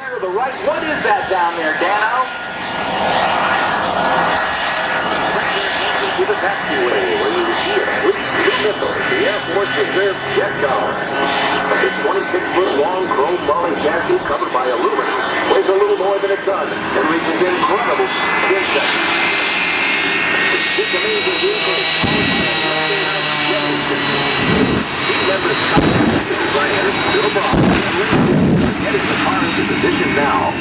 there to the right. What is that down there, Dano? To the taxiway, where you will see a blue missile, the Air Force Reserve jet car. This 26-foot-long chrome molly chassis covered by aluminum weighs a little more than a ton and reaches incredible distance. This amazing vehicle is members designers Bill Brown getting the car into position now.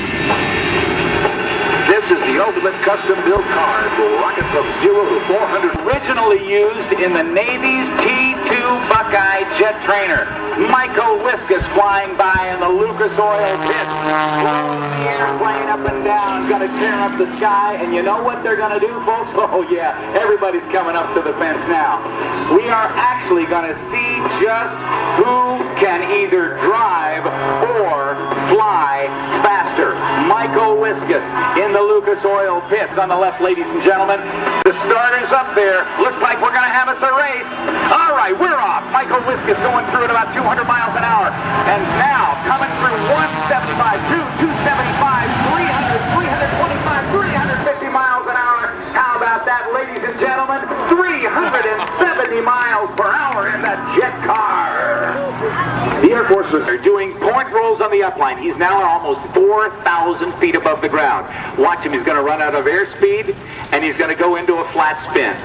This is the ultimate custom-built car. It will rocket from 0 to 400. Originally used in the Navy's T-2 Buckeye jet trainer. Michael Wiskus flying by in the Lucus oil pits. Blowing the airplane up and down, gonna tear up the sky. And you know what they're gonna do, folks? Oh yeah, everybody's coming up to the fence now. We are actually gonna see just who can either drive or fly faster. Michael Wiskus in the Lucus oil pits on the left, ladies and gentlemen. The starter's up there. Looks like we're gonna have us a race. All right, we're off. Michael Wiskus going through at about 200 miles an hour. And now coming through 175, 275, 300, 325, 350 miles an hour. How about that, ladies and gentlemen? 370 miles per hour in that jet car. The Air Force was doing point rolls on the upline. He's now almost 4,000 feet above the ground. Watch him. He's going to run out of airspeed, and he's going to go into a flat spin.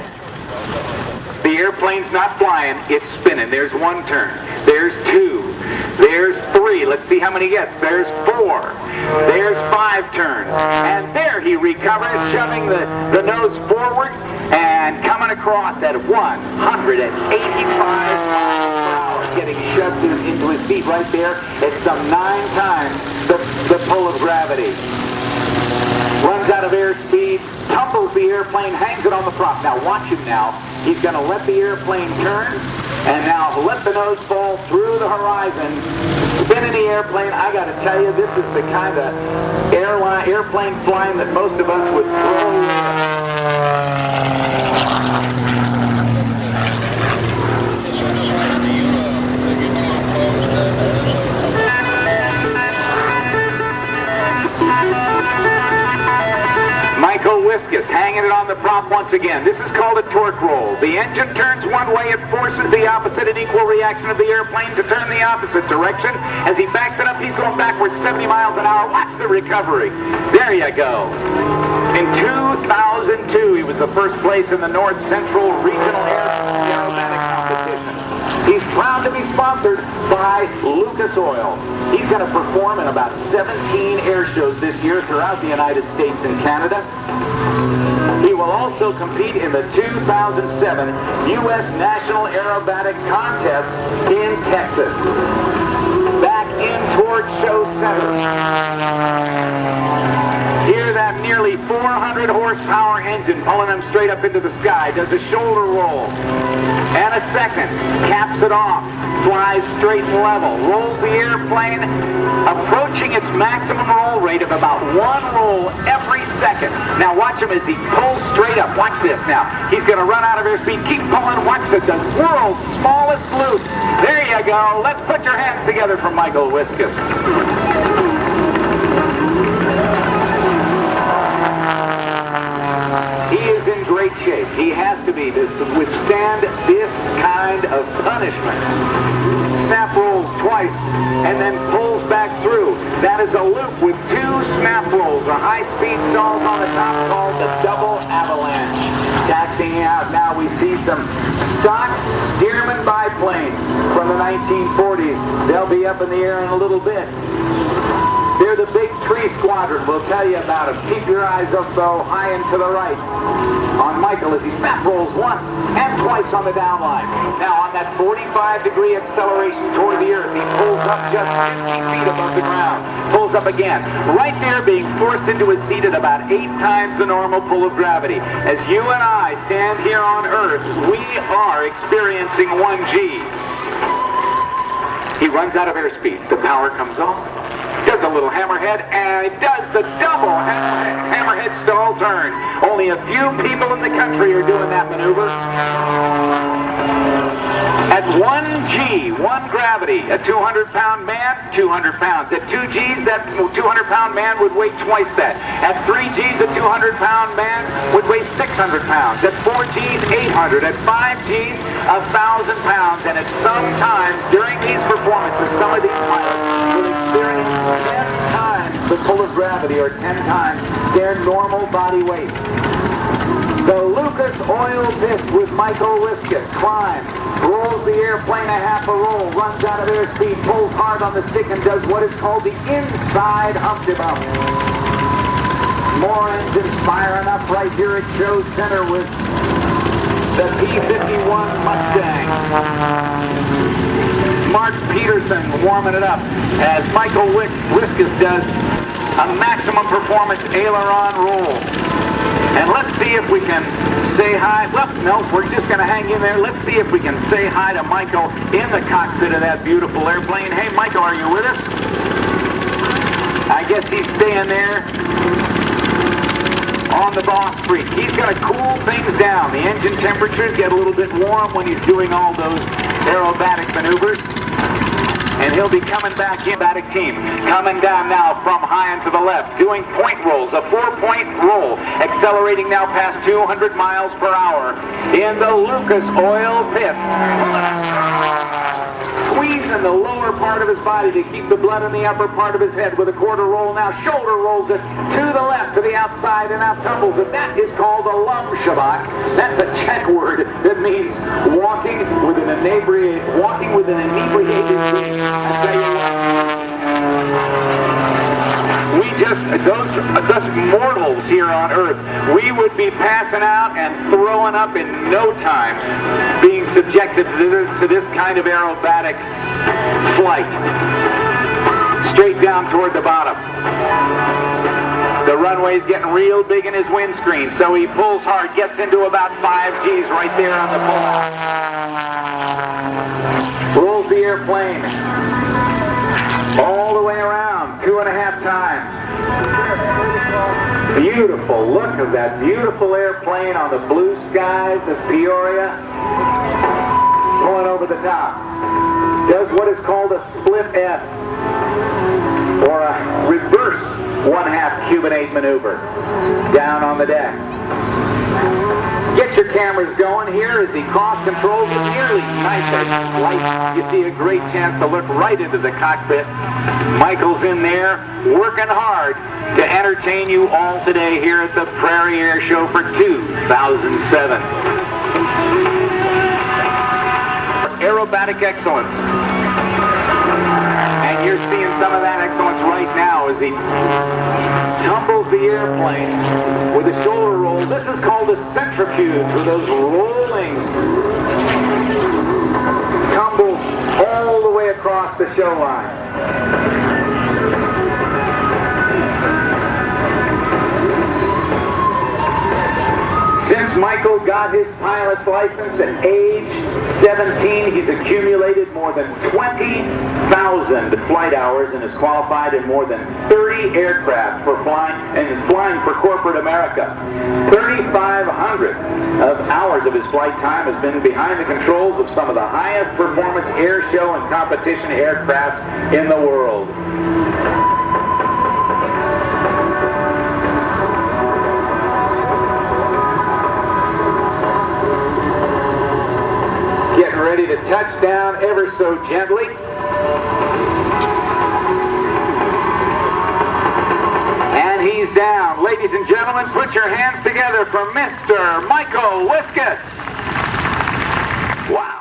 The airplane's not flying. It's spinning. There's one turn. There's two. There's three. Let's see how many he gets. There's four. There's 5 turns. And there he recovers, shoving the nose forward and coming across at 185 miles per hour, getting shoved into his seat right there at some 9 times the pull of gravity. Runs out of airspeed, tumbles the airplane, hangs it on the prop. Now watch him now. He's going to let the airplane turn, and now let the nose fall through the horizon, spinning the airplane. I got to tell you, this is the kind of airplane flying that most of us would throw. Michael Wiskus hanging it on the prop once again. This is called a torque roll. The engine turns one way, it forces the opposite and equal reaction of the airplane to turn the opposite direction. As he backs it up, he's going backwards 70 miles an hour. Watch the recovery. There you go. In 2002, he was the first place in the North Central Regional Aerobatic Competition. He's proud to be sponsored by Lucus Oil. He's going to perform in about 17 air shows this year throughout the United States and Canada. He will also compete in the 2007 U.S. National Aerobatic Contest in Texas. Back in toward Show Center. Hear that nearly 400 horsepower engine pulling him straight up into the sky. Does a shoulder roll. And a second. Caps it off. Flies straight and level. Rolls the airplane, approaching its maximum roll rate of about 1 roll every second. Now watch him as he pulls straight up. Watch this now. He's going to run out of airspeed. Keep pulling. Watch it. The world's smallest loop. There you go. Let's put your hands together for Michael Wiskus. He is in great shape. He has to be to withstand this kind of punishment. Snap rolls twice and then pulls back through. That is a loop with 2 snap rolls or high-speed stalls on the top called the double avalanche. Taxiing out. Now we see some stock Stearman biplanes from the 1940s. They'll be up in the air in a little bit. They're the big tree squadron. We'll tell you about them. Keep your eyes up, though, high and to the right on Michael as he snap rolls once and twice on the downline. Now, on that 45-degree acceleration toward the earth, he pulls up just 50 feet above the ground. Pulls up again. Right there, being forced into his seat at about 8 times the normal pull of gravity. As you and I stand here on Earth, we are experiencing 1G. He runs out of airspeed. The power comes on. Does a little hammerhead, and he does the double hammerhead stall turn. Only a few people in the country are doing that maneuver. At 1G, 1 gravity, a 200-pound man, 200 pounds. At 2Gs, that 200-pound man would weigh twice that. At 3Gs, a 200-pound man would weigh 600 pounds. At 4Gs, 800. At 5Gs, 1,000 pounds. And at some times during these performances, some of these pilots will experience 10 times the pull of gravity, or 10 times their normal body weight. The Lucus oil pits with Michael Wiskus climbs, rolls the airplane a half a roll, runs out of airspeed, pulls hard on the stick, and does what is called the inside Humpty Bump. More engines firing up right here at show center with the P-51 Mustang. Mark Peterson warming it up as Michael Wiskus does a maximum performance aileron roll. And let's see if we can say hi. Well, no, we're just going to hang in there. Let's see if we can say hi to Michael in the cockpit of that beautiful airplane. Hey, Michael, are you with us? I guess he's staying there on the boss freak. He's going to cool things down. The engine temperatures get a little bit warm when he's doing all those aerobatic maneuvers. And he'll be coming back in. Aerobatic team coming down now from high and to the left, doing point rolls, a 4-point roll, accelerating now past 200 miles per hour in the Lucus oil pits. Squeezing the lower part of his body to keep the blood in the upper part of his head with a quarter roll. Now shoulder rolls it to the left, to the outside, and out tumbles it. That is called a lumshabak. That's a Czech word that means walking with an inebriated being. I tell you what, we just, those mortals here on Earth, we would be passing out and throwing up in no time, being subjected to this kind of aerobatic flight. Straight down toward the bottom. The runway's getting real big in his windscreen, so he pulls hard, gets into about 5 Gs right there on the pull-out. Rolls the airplane all the way around 2.5 times. Beautiful. Look at that beautiful airplane on the blue skies of Peoria. Going over the top. Does what is called a split S, or a reverse 1/2 cubanate maneuver down on the deck. Get your cameras going here as he cross controls the nearly nice light. You see a great chance to look right into the cockpit. Michael's in there working hard to entertain you all today here at the Peoria Air Show for 2007. Aerobatic excellence. And you're seeing some of that excellence right now as he tumbles the airplane with a shoulder roll. This is called a centrifuge, with those rolling tumbles all the way across the show line. Since Michael got his pilot's license at age 17, he's accumulated more than 20,000 flight hours and is qualified in more than 30 aircraft for flying for corporate America. 3,500 of hours of his flight time has been behind the controls of some of the highest performance air show and competition aircraft in the world. Ready to touch down ever so gently. And he's down. Ladies and gentlemen, put your hands together for Mr. Michael Wiskus. Wow.